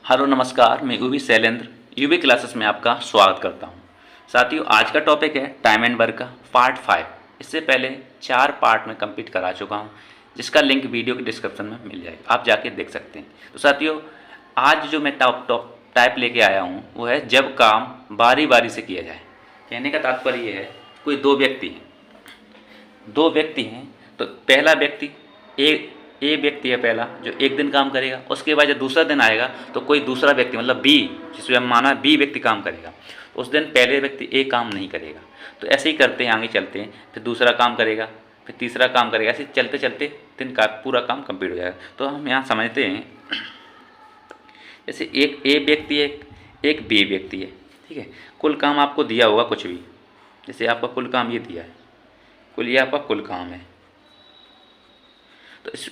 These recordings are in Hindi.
हेलो नमस्कार, मैं यूवी शैलेंद्र यूवी क्लासेस में आपका स्वागत करता हूं। साथियों, आज का टॉपिक है टाइम एंड वर्क का पार्ट 5। इससे पहले 4 पार्ट में कंप्लीट करा चुका हूं, जिसका लिंक वीडियो के डिस्क्रिप्शन में मिल जाएगा, आप जाके देख सकते हैं। तो साथियों, आज जो मैं टाइप लेके आया हूँ वो है जब काम बारी बारी से किया जाए। कहने का तात्पर्य ये है, कोई दो व्यक्ति हैं तो पहला व्यक्ति ए व्यक्ति है पहला, जो एक दिन काम करेगा। उसके बाद जब दूसरा दिन आएगा तो कोई दूसरा व्यक्ति मतलब बी, जिसमें हम माना बी व्यक्ति काम करेगा। उस दिन पहले व्यक्ति ए काम नहीं करेगा। तो ऐसे ही करते हैं, आगे चलते हैं, फिर दूसरा काम करेगा, फिर तीसरा काम करेगा, ऐसे चलते चलते दिन का पूरा काम कंप्लीट हो जाएगा। तो हम यहाँ समझते हैं, जैसे एक ए व्यक्ति है, एक बी व्यक्ति है, ठीक है। कुल काम आपको दिया होगा कुछ भी, जैसे आपका कुल काम ये दिया है, कुल ये आपका कुल काम है। तो इस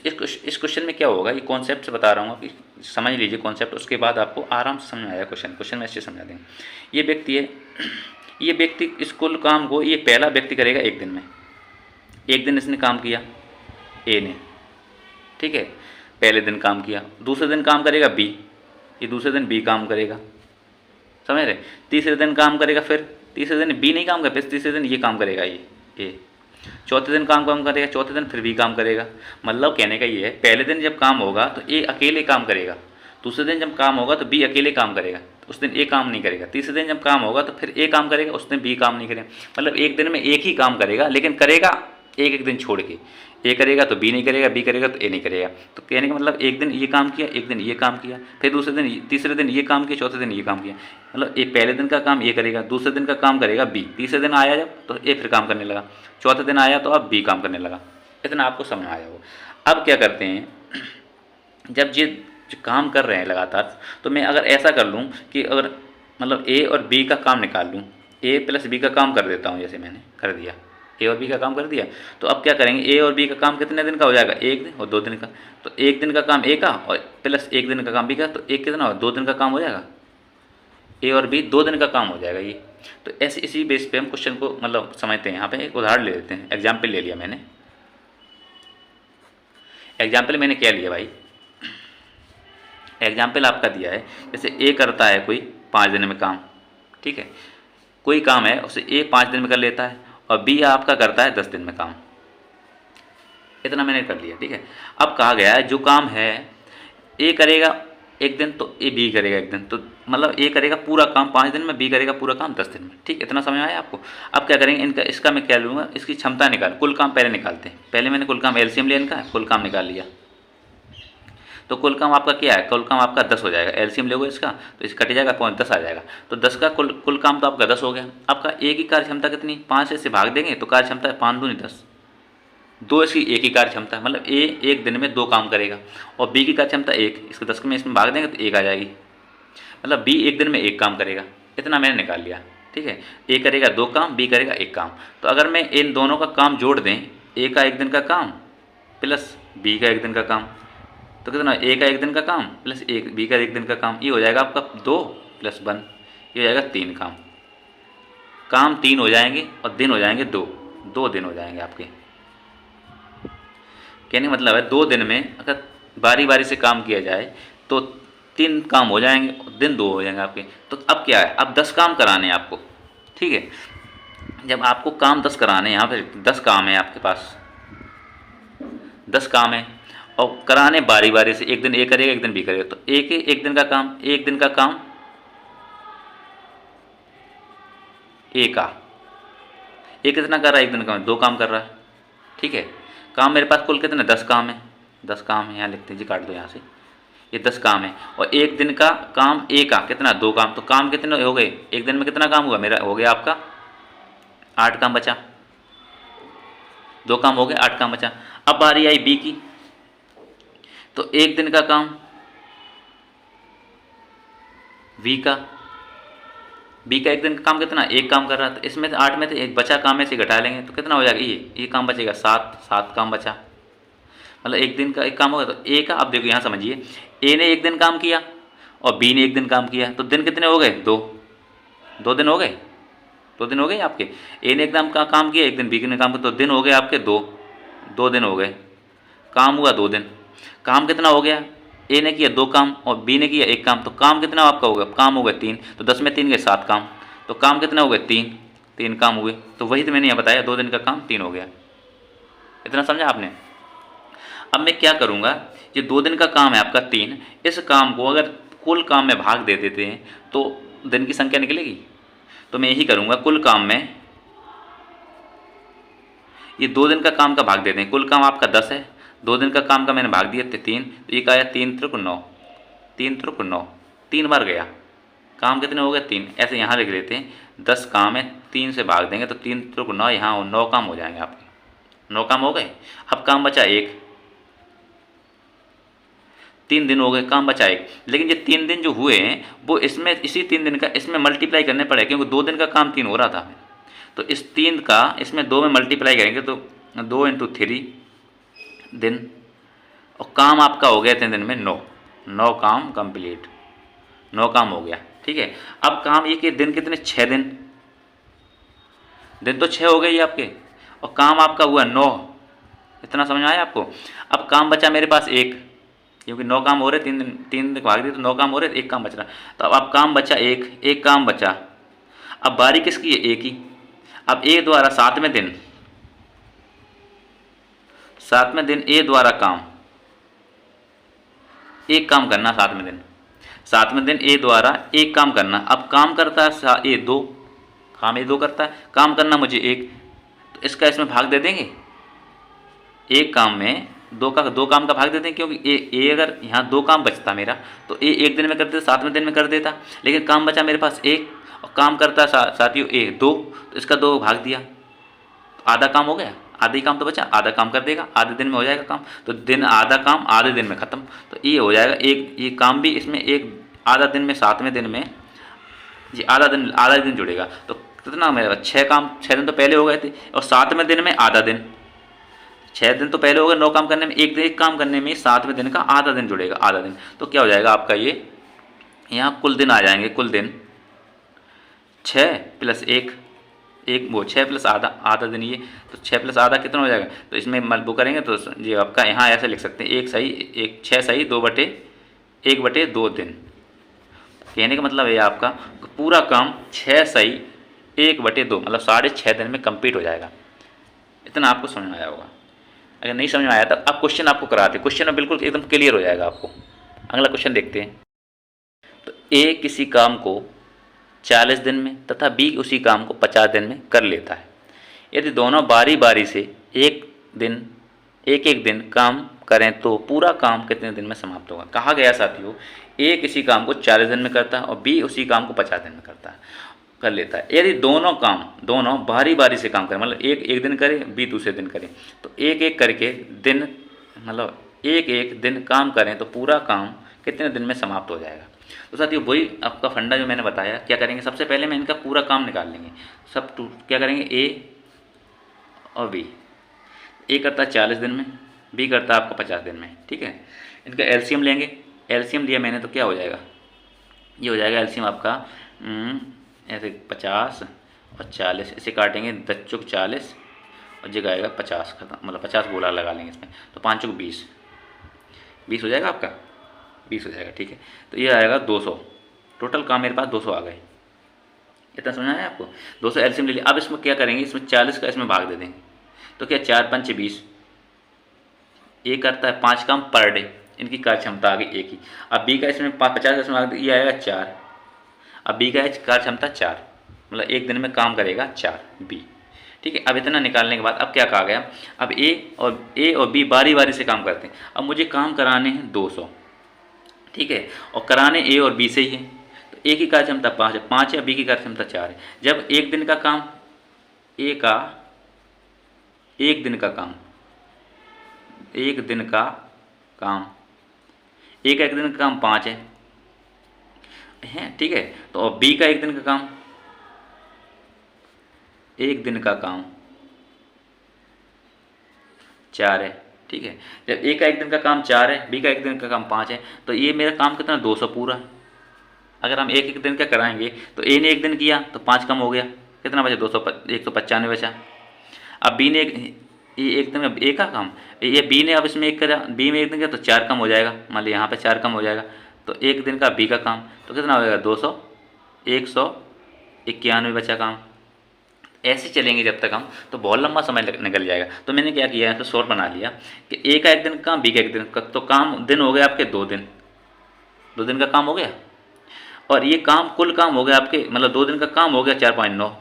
क्वेश्चन में क्या होगा, ये कॉन्सेप्ट से बता रहा हूँ, आप समझ लीजिए कॉन्सेप्ट, उसके बाद आपको आराम से समझ आएगा क्वेश्चन में अच्छे समझा देंगे। ये व्यक्ति इस कुल काम को ये पहला व्यक्ति करेगा एक दिन में। एक दिन इसने काम किया ए ने, ठीक है, पहले दिन काम किया। दूसरे दिन काम करेगा बी, ये दूसरे दिन बी काम करेगा, समझ रहे। तीसरे दिन काम करेगा, फिर तीसरे दिन बी नहीं काम करेगा, फिर तीसरे दिन ये काम करेगा ये ए। चौथे दिन काम करेगा, चौथे दिन फिर बी काम करेगा। मतलब कहने का ये है, पहले दिन जब काम होगा तो ए अकेले काम करेगा, दूसरे दिन जब काम होगा तो बी अकेले काम करेगा, उस दिन ए काम नहीं करेगा। तीसरे दिन जब काम होगा तो फिर ए काम करेगा, उस दिन बी काम नहीं करेगा। मतलब एक दिन में एक ही काम करेगा, लेकिन करेगा एक एक दिन छोड़ के। ए करेगा तो बी नहीं करेगा, बी करेगा तो ए नहीं करेगा। तो कहने का मतलब एक दिन ये काम किया, एक दिन ये काम किया, फिर दूसरे दिन तीसरे दिन ये काम किया, चौथे दिन ये काम किया। मतलब ये पहले दिन का काम ए करेगा, दूसरे दिन का काम करेगा बी, तीसरे दिन आया जब तो ए फिर काम करने लगा, चौथे दिन आया तो अब बी काम करने लगा। इतना आपको समझ आया हो। अब क्या करते हैं, जब ये जो काम कर रहे हैं लगातार, तो मैं अगर ऐसा कर लूँ कि अगर मतलब ए और बी का काम निकाल लूँ, ए प्लस बी का काम कर देता हूँ, जैसे मैंने कर दिया, ए और बी का काम कर दिया। तो अब क्या करेंगे, ए और बी का काम कितने दिन का हो जाएगा, एक दिन और 2 दिन का। तो एक दिन का काम ए का और प्लस एक दिन का काम बी का, तो एक कितना, 2 दिन का काम हो जाएगा। ए और बी 2 दिन का काम हो जाएगा ये। तो ऐसे इसी बेस पे हम क्वेश्चन को मतलब समझते हैं। यहाँ पे एक उदाहरण ले लेते हैं, एग्जाम्पल ले लिया मैंने। एग्जाम्पल मैंने क्या लिया भाई, एग्जाम्पल आपका दिया है, जैसे ए करता है कोई 5 दिन में काम, ठीक है। कोई काम है उसे ए 5 दिन में कर लेता है और बी आपका करता है 10 दिन में काम। इतना मैंने कर लिया, ठीक है। अब कहा गया है जो काम है ए करेगा एक दिन तो ए बी करेगा एक दिन, तो मतलब ए करेगा पूरा काम 5 दिन में, बी करेगा पूरा काम 10 दिन में, ठीक। इतना समझ आया आपको। अब क्या करेंगे, इनका इसका मैं क्या लूँगा, इसकी क्षमता निकाल, कुल काम पहले निकालते हैं। पहले मैंने कुल काम एलसीएम लिया, इनका कुल काम निकाल लिया। तो कुल काम आपका क्या है, कुल काम आपका 10 हो जाएगा। एलसीएम लोगे इसका तो इस कट जाएगा, 10 आ जाएगा। तो 10 का कुल काम तो आपका 10 हो गया। आपका ए की कार्य क्षमता कितनी, 5 से भाग देंगे तो कार्य क्षमता है 5 दूनी 10, 2 इसकी एक ही कार्य क्षमता है। मतलब ए एक दिन में 2 काम करेगा और बी की कार्य क्षमता 1, इसको 10 में इसमें भाग देंगे तो 1 आ जाएगी। मतलब बी एक दिन में 1 काम करेगा। इतना मैंने निकाल लिया, ठीक है। ए करेगा 2 काम, बी करेगा 1 काम। तो अगर मैं इन दोनों का काम जोड़ दें, ए का 1 दिन का काम प्लस बी का 1 दिन का काम, तो कितना, ए का 1 दिन का काम प्लस एक बी का 1 दिन का काम, ये हो जाएगा आपका 2 + 1, ये हो जाएगा 3 काम। काम 3 हो जाएंगे और दिन हो जाएंगे 2 दिन हो जाएंगे आपके। कहने का मतलब है 2 दिन में अगर बारी बारी से काम किया जाए तो 3 काम हो जाएंगे और दिन 2 हो जाएंगे आपके। तो अब क्या है, अब 10 काम कराने हैं आपको, ठीक है। जब आपको काम 10 कराने हैं, यहाँ पे 10 काम है आपके पास, 10 काम है और कराने बारी बारी से, एक दिन ए करेगा एक दिन बी करेगा। तो ए के एक दिन का काम, एक दिन का काम ए का, ए कितना कर रहा है, एक दिन का 2 काम कर रहा है, ठीक है। काम मेरे पास कुल कितने, 10 काम है, 10 काम है, यहाँ लिखते हैं जी, काट दो यहाँ से, ये 10 काम है। और एक दिन का काम ए का कितना, 2 काम। तो काम कितने हो गए, एक दिन में कितना काम हुआ मेरा, हो गया आपका 8 काम बचा। 2 काम हो गए, 8 काम बचा। अब बारी आई बी की, तो एक दिन का काम बी का एक दिन का काम कितना, 1 काम कर रहा था। इसमें से 8 में से एक बचा काम में से घटा लेंगे तो कितना हो जाएगा, ये काम बचेगा 7 काम बचा। मतलब एक दिन का 1 काम होगा। तो ए का, अब देखो यहाँ समझिए, ए ने 1 दिन काम किया और बी ने 1 दिन काम किया, तो दिन कितने हो गए, 2 दिन हो गए, 2 दिन हो गए आपके। ए ने 1 दिन का काम किया, एक दिन बी ने काम किया, तो दिन हो गए आपके 2 दिन हो गए। काम हुआ 2 दिन। काम कितना हो गया, ए ने किया 2 काम और बी ने किया 1 काम, तो काम कितना आपका होगा, काम हो गया 3, तो 10 में 3 गए 7 काम, तो काम कितना हो गया 3 काम हुए। तो वही तो मैंने यहाँ बताया, 2 दिन का काम 3 हो गया। इतना समझा आपने। अब मैं क्या करूँगा, ये 2 दिन का काम है आपका 3, इस काम को अगर कुल काम में भाग दे देते हैं तो दिन की संख्या निकलेगी। तो मैं यही करूँगा, कुल काम में ये 2 दिन का काम का भाग देते हैं, कुल काम आपका 10 है, 2 दिन का काम का मैंने भाग दिया 3, तो ये क्या आया 3 त्रिक 9, 3 त्रिक 9, 3 बार गया, काम कितने हो गए 3। ऐसे यहाँ लिख लेते हैं, 10 काम है 3 से भाग देंगे तो 3 त्रिक 9, यहाँ 9 काम हो जाएंगे आपके, 9 काम हो गए। अब काम बचा 1, 3 दिन हो गए, काम बचा 1, लेकिन ये 3 दिन जो हुए हैं वो इसमें इसी 3 दिन का इसमें मल्टीप्लाई करने पड़े, क्योंकि 2 दिन का काम 3 हो रहा था। तो इस 3 का इसमें 2 में मल्टीप्लाई करेंगे तो 2 × 3 दिन, और काम आपका हो गया 3 दिन में 9 काम कंप्लीट, 9 काम हो गया। ठीक है, अब काम ये कि दिन कितने, 6 दिन तो 6 हो गए ये आपके, और काम आपका हुआ 9। इतना समझ में आया आपको। अब काम बचा मेरे पास 1, क्योंकि 9 काम हो रहे, 3 दिन भाग दिए तो 9 काम हो रहे, 1 काम बच रहा। तो अब काम बचा 1 काम बचा। अब बारी किसकी है, 1 की। अब ए द्वारा 7वें दिन ए द्वारा काम, 1 काम करना 7वें दिन ए द्वारा 1 काम करना। अब काम करता है ए 2, काम ए 2 करता है, काम करना मुझे 1, तो इसका इसमें भाग दे देंगे, 1 काम में 2 काम का भाग देते हैं, क्योंकि ए अगर यहाँ 2 काम बचता मेरा तो ए 1 दिन में कर देता, 7वें दिन में कर देता, लेकिन काम बचा मेरे पास 1 और काम करता साथियों ए 2, तो इसका 2 भाग दिया, तो आधा काम हो गया, आधा ही काम तो बचा, आधा काम कर देगा, आधे दिन में हो जाएगा काम। तो दिन आधा काम आधे दिन में ख़त्म, तो ये हो जाएगा एक, ये काम भी इसमें एक आधा दिन में 7वें दिन में जी आधा दिन जुड़ेगा। तो कितना मेरा 6 काम, 6 दिन तो पहले हो गए थे, और 7वें दिन में आधा दिन, 6 दिन तो पहले हो गए 9 काम करने में, एक काम करने में 7वें दिन का आधा दिन जुड़ेगा, आधा दिन। तो क्या हो जाएगा आपका ये, यहाँ कुल दिन आ जाएंगे, कुल दिन 6 + 1 वो 6 + आधा दिन ये, तो 6 + आधा कितना हो जाएगा। तो इसमें वो करेंगे तो ये आपका यहाँ ऐसे लिख सकते हैं, 6 सही 1/2 दिन। कहने का मतलब ये आपका पूरा काम 6 सही 1/2 मतलब 6.5 दिन में कंप्लीट हो जाएगा। इतना आपको समझ में आया होगा। अगर नहीं समझ में आया तो आप क्वेश्चन आपको कराते, क्वेश्चन में बिल्कुल एकदम क्लियर हो जाएगा आपको। अगला क्वेश्चन देखते हैं। तो ए किसी काम को 40 दिन में तथा बी उसी काम को 50 दिन में कर लेता है। यदि दोनों बारी बारी से एक दिन काम करें तो पूरा काम कितने दिन में समाप्त होगा। कहा गया साथियों, ए किसी काम को 40 दिन में करता है और बी उसी काम को 50 दिन में कर लेता है। यदि दोनों बारी बारी से काम करें, मतलब एक दिन करे, बी दूसरे दिन करे, तो एक करके दिन, मतलब एक दिन काम करें तो पूरा काम कितने दिन में समाप्त हो जाएगा। तो साथियों वही आपका फंडा जो मैंने बताया, क्या करेंगे, सबसे पहले मैं इनका पूरा काम निकाल लेंगे। क्या करेंगे, ए और बी, ए करता है 40 दिन में, बी करता है आपका 50 दिन में। ठीक है, इनका एलसीएम लेंगे। एलसीएम लिया मैंने तो क्या हो जाएगा, ये हो जाएगा एलसीएम आपका ऐसे 50 और 40, इसे काटेंगे 10 चौक 40 और जगह आएगा 50 खत्म, मतलब 50 गोला लगा लेंगे इसमें, तो 5 चौक 20 हो जाएगा आपका, 20 हो जाएगा। ठीक है, तो ये आएगा 200, टोटल काम मेरे पास 200 आ गए। इतना समझ आया आपको। 200 एलसीएम ले लिया। अब इसमें क्या करेंगे, इसमें 40 का इसमें भाग दे देंगे, तो क्या 4 5 20, ए करता है 5 काम पर डे, इनकी कार्य क्षमता आ गई एक ही। अब बी का इसमें 50 इसमें भाग ये आएगा 4, अब बी का कार्य क्षमता 4, मतलब एक दिन में काम करेगा 4 बी। ठीक है, अब इतना निकालने के बाद अब क्या कहा गया, अब ए और बी बारी बारी से काम करते हैं। अब मुझे काम कराने हैं 200, ठीक है, और कराने ए और बी से ही है, तो ए की कार्य क्षमता 5 है, बी की कार्य क्षमता 4 है। जब एक दिन का काम, ए का एक दिन का काम, ए का एक दिन का काम 5 है, ठीक है, तो बी का एक दिन का काम, एक दिन का काम 4 है। ठीक है, जब ए का एक दिन का काम 4 है, बी का एक दिन का काम 5 है, तो ये मेरा काम कितना 200 पूरा। अगर हम एक दिन का कराएंगे तो ए ने एक दिन किया तो 5 कम हो गया, कितना बचा 195 बचा। अब बी ने ये एक दिन में ए का काम, ये बी ने अब इसमें एक करा, बी में एक दिन किया तो 4 कम हो जाएगा, मान लीजिए यहाँ पे 4 कम हो जाएगा, तो एक दिन का बी का काम तो कितना हो जाएगा 200, 191 बचा काम। ऐसे चलेंगे जब तक हम, तो बहुत लंबा समय निकल जाएगा। तो मैंने क्या किया है, तो शॉर्ट बना लिया कि ए का एक दिन का काम, बी का एक दिन का, तो काम दिन हो गए आपके 2 दिन, 2 दिन का काम हो गया, और ये काम कुल काम हो गया आपके, मतलब 2 दिन का काम हो गया 4.9।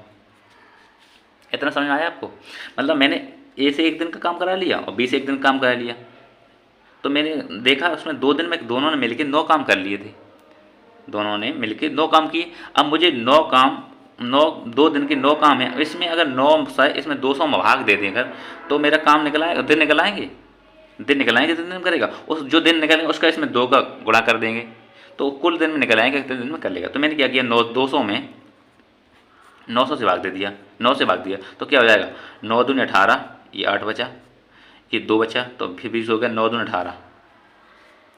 इतना समझ में आया आपको? मतलब मैंने ए से एक दिन का काम करा लिया और बी से एक दिन काम करा लिया, तो मैंने देखा उसमें 2 दिन में दोनों ने मिलकर 9 काम कर लिए थे, दोनों ने मिलकर 9 काम किए। अब मुझे 9 काम, 2 दिन के 9 काम है, इसमें अगर 9 इसमें 200 में भाग दे दें अगर, तो मेरा काम निकल आएगा, दिन निकल आएंगे, दिन निकल आएंगे, दिन करेगा, उस जो दिन निकलेंगे उसका इसमें 2 का गुणा कर देंगे, तो कुल दिन में निकल आएंगे, कितने दिन में कर लेगा। तो मैंने क्या किया, 200 में 900 से भाग दे दिया, 9 से भाग दिया, तो क्या हो जाएगा 9 दूनी 18, ये 8 बचा, ये 2 बचा, तो फिर 20 हो गया, 9 दूनी 18,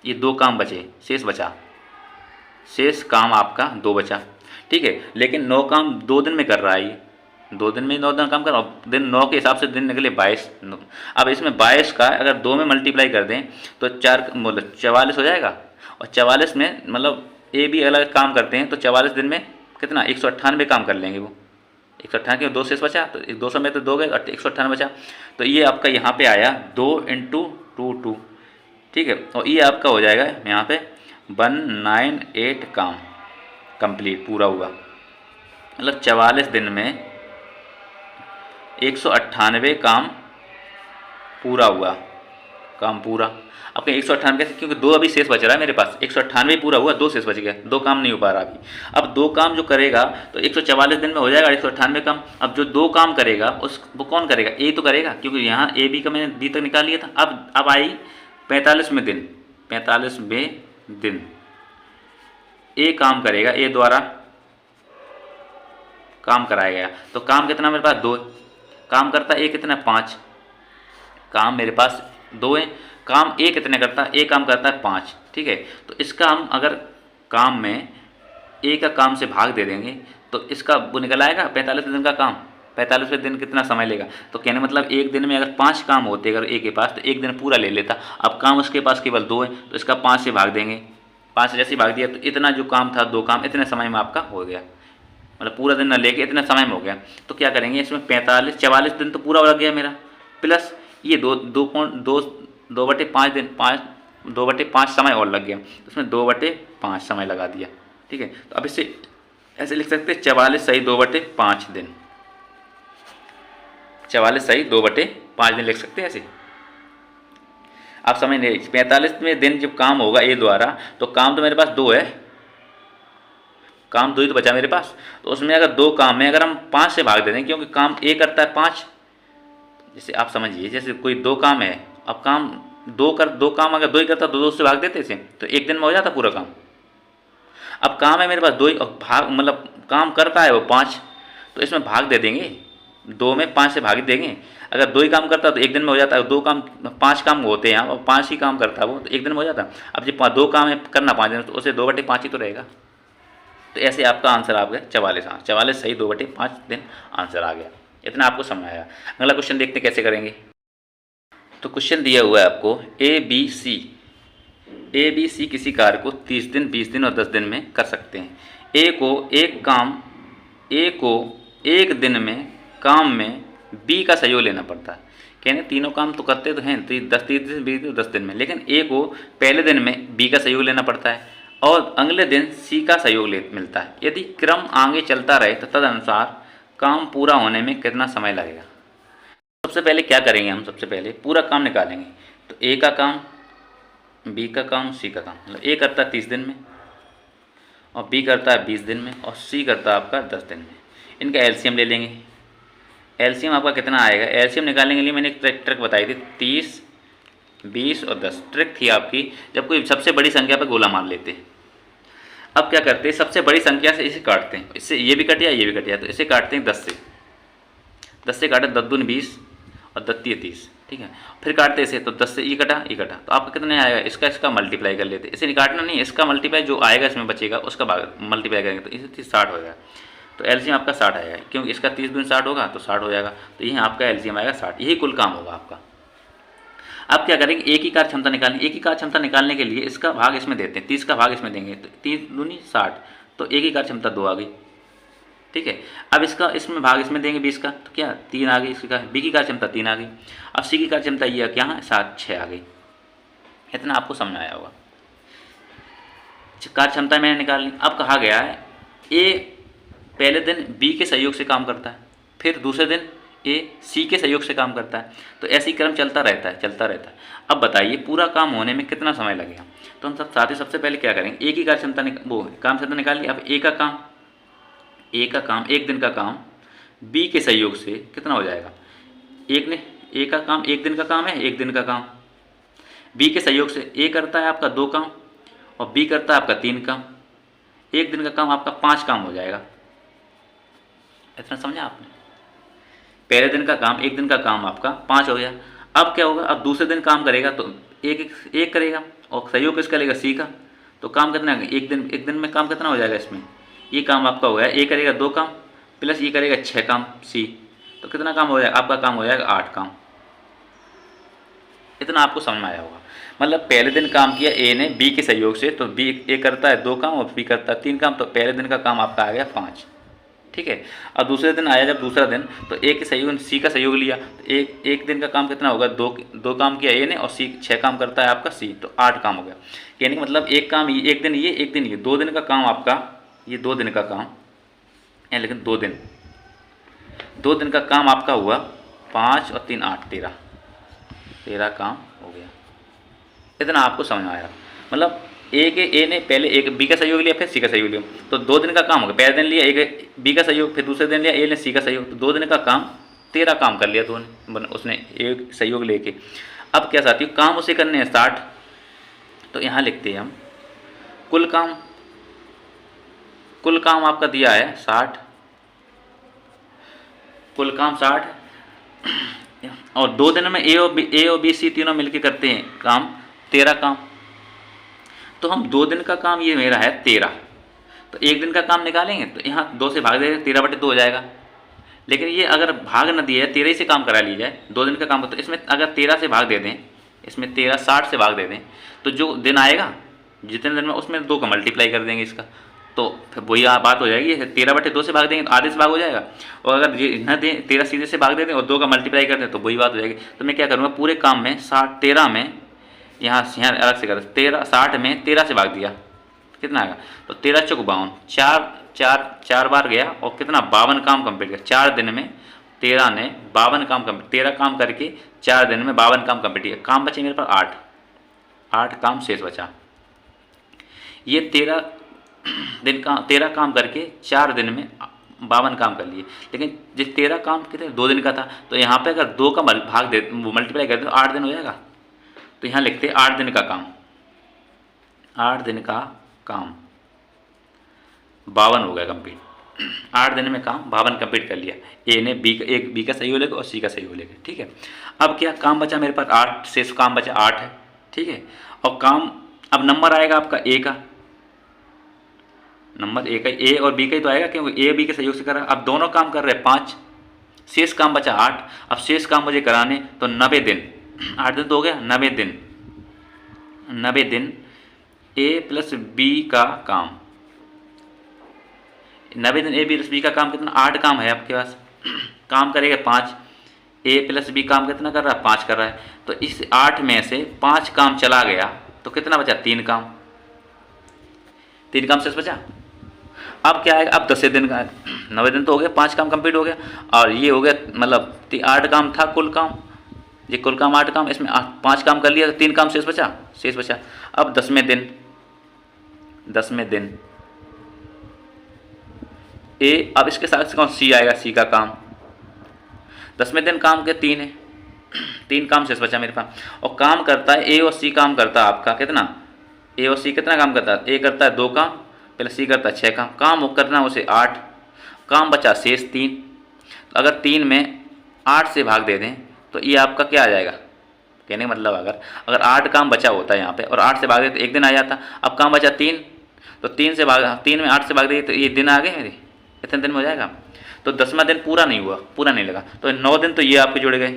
ये 2 काम बचे, शेष बचा, शेष काम आपका 2 बचा, ठीक है। लेकिन 9 काम 2 दिन में कर रहा है, ये 2 दिन में 9 दिन काम कर रहा हूँ, दिन 9 के हिसाब से दिन निकले 22। अब इसमें 22 का अगर 2 में मल्टीप्लाई कर दें तो 4 मतलब 44 हो जाएगा, और 44 में मतलब ए भी अलग काम करते हैं, तो 44 दिन में कितना 198 काम कर लेंगे वो, 198 के 2 शेष बचा, तो 200 में तो 2 गए, 198 बचा, तो ये आपका यहाँ पे आया 2 × 2 2, ठीक है। और ये आपका हो जाएगा यहाँ पे 198 काम कंप्लीट पूरा हुआ, मतलब 44 दिन में 198 काम पूरा हुआ, काम पूरा। अब कहीं 198 कैसे, क्योंकि 2 अभी शेष बच रहा है मेरे पास, 198 पूरा हुआ, 2 शेष बच गया, 2 काम नहीं हो पा रहा अभी। अब 2 काम जो करेगा तो 144 दिन में हो जाएगा 198 काम। अब जो 2 काम करेगा उस वो कौन करेगा, ए तो करेगा, क्योंकि यहाँ ए बी का मैंने बी तक निकाल लिया था। अब आई 45वें दिन, 45वें दिन ए काम करेगा, ए द्वारा काम कराया गया, तो काम कितना मेरे पास 2 काम करता है, ए कितना 5 काम मेरे पास 2 है, काम ए कितने करता है, ए काम करता है 5, ठीक है। तो इसका हम अगर काम में ए का काम से भाग दे देंगे तो इसका वो निकल आएगा 45 दिन का काम, 45वें दिन कितना समय लेगा, तो कहने मतलब एक दिन में अगर 5 काम होते अगर ए के पास तो एक दिन पूरा ले लेता। अब काम उसके पास केवल 2 है, तो इसका 5 से भाग देंगे, 5 से जैसे भाग दिया तो इतना जो काम था 2 काम इतने समय में आपका हो गया, मतलब पूरा दिन ना लेके इतने समय में हो गया। तो क्या करेंगे इसमें 44 दिन तो पूरा लग गया मेरा, प्लस ये 2/5 दिन, 2/5 समय और लग गया, उसमें 2/5 समय लगा दिया, ठीक है। तो अब इसे ऐसे लिख सकते हैं 44 सही 2/5 दिन, 44 सही 2/5 दिन लिख सकते हैं ऐसे। आप समझ नहीं, 45वें दिन जब काम होगा ए द्वारा, तो काम तो मेरे पास 2 है, काम 2 ही तो बचा मेरे पास, तो उसमें अगर 2 काम में अगर हम 5 से भाग दे दें, क्योंकि काम ए करता है 5, जैसे आप समझिए जैसे कोई 2 काम है, अब काम 2 काम अगर 2 ही करता तो 2 से भाग देते इसे, तो एक दिन में हो जाता पूरा काम। अब काम है मेरे पास 2 ही और भाग मतलब काम करता है वो 5, तो इसमें भाग दे देंगे, 2 में 5 से भाग देंगे। अगर 2 ही काम करता तो एक दिन में हो जाता है, 2 काम 5 काम होते हैं और 5 ही काम करता है वो, तो एक दिन में हो जाता। अब जब 2 काम है करना 5 दिन, तो उसे 2/5 ही तो रहेगा। तो ऐसे आपका आंसर आ गया 44, हाँ 44 सही 2/5 दिन आंसर आ गया। इतना आपको समझ आया। अगला क्वेश्चन देखते कैसे करेंगे। तो क्वेश्चन दिया हुआ है आपको ए बी सी किसी कार्य को 30 दिन 20 दिन और 10 दिन में कर सकते हैं। ए को एक दिन में काम में बी का सहयोग लेना पड़ता है। कहने तीनों काम तो करते तो हैं 30 दिन 20 दिन 10 दिन में, लेकिन ए को पहले दिन में बी का सहयोग लेना पड़ता है और अगले दिन सी का सहयोग मिलता है। यदि क्रम आगे चलता रहे तो तदनुसार काम पूरा होने में कितना समय लगेगा। सबसे पहले क्या करेंगे हम, सबसे पहले पूरा काम निकालेंगे। तो ए का काम, बी का काम, सी का काम, मतलब ए करता है 30 दिन में और बी करता है 20 दिन में और सी करता है आपका 10 दिन में। इनका एलसीएम ले लेंगे। एलसीएम आपका कितना आएगा, एलसीएम निकालने के लिए मैंने एक ट्रिक बताई थी, 30 20 और 10 ट्रिक थी आपकी। जब कोई सबसे बड़ी संख्या पर गोला मार लेते हैं, अब क्या करते हैं सबसे बड़ी संख्या से इसे काटते हैं, इससे ये भी कट गया ये भी कट गया, तो इसे काटते हैं 10 से काटे 10 दूनी 20 और 10 तिये 30, ठीक है। फिर काटते इसे तो 10 से ये कटा तो आपका कितने आएगा, इसका मल्टीप्लाई कर लेते, इसे नहीं काटना नहीं, इसका मल्टीप्लाई जो आएगा इसमें बचेगा उसका मल्टीप्लाई करेंगे तो इसे 60 हो जाएगा। तो एलसीएम आपका 60 आएगा, क्योंकि इसका 30 दूनी 60 होगा तो 60 हो जाएगा, तो यही आपका एलसीएम आएगा 60। यही कुल काम होगा आपका। अब क्या करेंगे, एक ही कार्य क्षमता निकालनी। एक ही कार्य क्षमता निकालने के लिए इसका भाग इसमें देते हैं, 30 का भाग इसमें देंगे, तो 30 दूनी 60, तो एक ही कार्य क्षमता 2 आ गई। ठीक है, अब इसका इसमें भाग इसमें देंगे 20 का, तो क्या 3 आ गई। इसका बी की कार्य क्षमता 3 आ गई। अब सी की कार्य क्षमता ये क्या है 7, 6 आ गई। इतना आपको समझ में आया होगा। कार्य क्षमता मैंने निकाल ली। अब कहा गया है ए पहले दिन बी के सहयोग से काम करता है, फिर दूसरे दिन ए सी के सहयोग से काम करता है, तो ऐसी क्रम चलता रहता है। अब बताइए पूरा काम होने में कितना समय लगेगा। तो हम सबसे पहले क्या करेंगे, एक ही कार्य क्षमता काम क्षमता निकाल ली। अब ए का काम एक दिन का काम बी के सहयोग से कितना हो जाएगा। ए का काम एक दिन का काम है, एक दिन का काम बी के सहयोग से ए करता है आपका 2 काम और बी करता है आपका 3 काम। एक दिन का काम आपका 5 काम हो जाएगा। इतना समझा आपने। पहले दिन का काम एक दिन का काम आपका 5 हो गया। अब क्या होगा, अब दूसरे दिन काम करेगा तो एक करेगा और सहयोग किसका लेगा, सी का। तो काम कितना है, एक दिन में काम कितना हो जाएगा इसमें। ये काम आपका हो गया, ए करेगा 2 काम प्लस ये करेगा 6 काम सी, तो कितना काम हो जाएगा, आपका काम हो जाएगा 8 काम। इतना आपको समझ में आया होगा। मतलब पहले दिन काम किया ए ने बी के सहयोग से, तो बी ए करता है 2 काम और बी करता है 3 काम, तो पहले दिन का काम आपका आ गया 5। ठीक है, अब दूसरे दिन आया जब दूसरा दिन, तो ए के सहयोग सी का सहयोग लिया, तो एक दिन का काम कितना होगा, 2 काम किया ए ने और सी 6 काम करता है आपका सी, तो 8 काम हो गया। यानी कि मतलब एक काम एक दिन ये 2 दिन का काम आपका, ये 2 दिन का काम है, लेकिन 2 दिन का काम आपका हुआ 5 और 3 8 13 काम हो गया। इतना आपको समझ में आया। मतलब ए ने पहले एक बी का सहयोग लिया फिर सी का सहयोग लिया, तो 2 दिन का काम हो गया। पहले दिन लिया एक बी का सहयोग, फिर दूसरे दिन लिया ए ने सी का सहयोग, तो 2 दिन का काम 13 काम कर लिया उसने एक सहयोग लेके। अब क्या साथियों, काम उसे करने हैं 60, तो यहाँ लिखते हैं हम कुल काम आपका दिया है 60, कुल काम 60 और 2 दिन में ए और बी सी तीनों मिलके करते हैं काम 13 काम। तो हम 2 दिन का काम ये मेरा है 13, तो एक दिन का काम निकालेंगे तो यहाँ 2 से भाग देंगे, 13/2 हो जाएगा। लेकिन ये अगर भाग न दिया है 13 ही से काम करा ली जाए 2 दिन का काम, तो इसमें अगर 13 से भाग दे दें, इसमें 13 60 से भाग दे दें, तो जो दिन आएगा जितने दिन में उसमें 2 का मल्टीप्लाई कर देंगे इसका, तो फिर वही बात हो जाएगी। 13/2 से भाग देंगे तो आधे से भाग हो जाएगा, और अगर ये न दें 13 सीधे से भाग दे दें और 2 का मल्टीप्लाई कर दें तो वही बात हो जाएगी। तो मैं क्या करूँगा, पूरे काम में 13 में यहाँ अलग से कर 60 में 13 से भाग दिया, कितना आएगा, तो 13 चौक 52, 4 बार गया और कितना 52 काम कंप्लीट किया 4 दिन में। 13 ने 52 काम कंप्लीट, 13 काम करके 4 दिन में 52 काम कंप्लीट किया। काम बचे मेरे पास 8 काम शेष बचा। ये 13 काम करके 4 दिन में 52 काम कर लिए, लेकिन जिस 13 काम कितने 2 दिन का था, तो यहाँ पे अगर 2 का भाग दे मल्टीप्लाई कर दे तो 8 दिन हो जाएगा। तो यहाँ लिखते 8 दिन का काम, 8 दिन का काम 52 हो गया कंप्लीट। 8 दिन में काम 52 कंप्लीट कर लिया। ए ने बी का सहयोग लेकर और सी का सहयोग लेकर। ठीक है, अब क्या काम बचा मेरे पास 8, शेष काम बचा 8 है। ठीक है, और काम अब नंबर आएगा आपका ए का, नंबर ए का, ए और बी का ही तो आएगा क्योंकि ए बी के सहयोग से कर रहा है। अब दोनों काम कर रहे हैं 5, शेष काम बचा 8। अब शेष काम मुझे कराने तो 90 दिन, 8 दिन तो हो गया, 90 दिन ए प्लस बी का काम, 90 दिन ए प्लस बी का काम कितना 8 काम है आपके पास। काम करेगा 5, ए प्लस बी काम कितना कर रहा है 5 कर रहा है, तो इस 8 में से 5 काम चला गया तो कितना बचा 3 काम, 3 काम शेष बचा। अब क्या आएगा, अब 10 दिन का 90 दिन तो हो गया, 5 काम कंप्लीट हो गया और ये हो गया मतलब 8 काम था कुल काम, ये कुल काम 8 काम, इसमें 5 काम कर लिया तो 3 काम शेष बचा। अब 10वें दिन ए, अब इसके साथ कौन सी आएगा, सी का काम। 10वें दिन काम के 3 है, 3 काम शेष बचा मेरे पास। और काम करता है ए और सी काम करता है आपका कितना, ए और सी कितना काम करता है, ए करता है 2 काम प्लस सी करता है 6 काम, काम करना उसे 8 काम बचा शेष 3। तो अगर 3 में 8 से भाग दे दें तो ये आपका क्या आ जाएगा, कहने का मतलब अगर 8 काम बचा होता है यहाँ पे और 8 से भाग दे तो 1 दिन आ जाता। अब काम बचा 3, तो 3 में 8 से भाग दे तो ये दिन आ गए मेरे, इतने दिन में हो जाएगा। तो 10वां दिन पूरा नहीं हुआ, पूरा नहीं लगा, तो 9 दिन तो ये आपके जुड़ गए,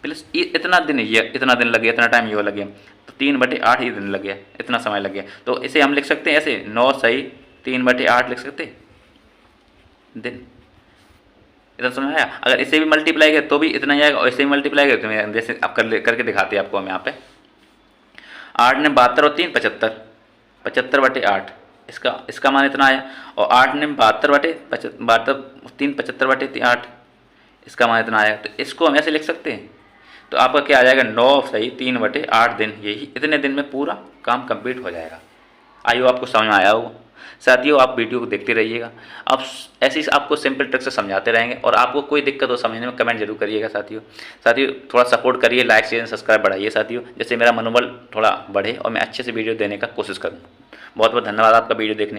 प्लस ये इतना दिन, ये इतना दिन लग गया, इतना टाइम ये लग गया, तो 3/8 ही दिन लग गया, इतना समय लग गया। तो इसे हम लिख सकते हैं ऐसे 9 सही 3/8 लिख सकते दिन। इतना समझ आया। अगर इसे भी मल्टीप्लाई करें तो भी इतना ही आएगा, और इसे भी मल्टीप्लाई करें तो मैं जैसे आप करके दिखाते हैं आपको हम यहाँ पे। 8 ने 72 और 3 75, 75/8, इसका मान इतना आया। और 8 ने 72 3 75/8, इसका मान इतना आया। तो इसको हम ऐसे लिख सकते हैं। तो आपका क्या आ जाएगा, 9 सही 3/8 दिन, यही इतने दिन में पूरा काम कंप्लीट हो जाएगा। आइए आपको समझ में आया होगा। साथियों आप वीडियो को देखते रहिएगा, आप ऐसी आपको सिंपल ट्रिक से समझाते रहेंगे, और आपको कोई दिक्कत हो समझने में कमेंट जरूर करिएगा साथियों थोड़ा सपोर्ट करिए, लाइक शेयर सब्सक्राइब बढ़ाइए साथियों, जिससे मेरा मनोबल थोड़ा बढ़े और मैं अच्छे से वीडियो देने का कोशिश करूँ। बहुत बहुत धन्यवाद आपका वीडियो देखने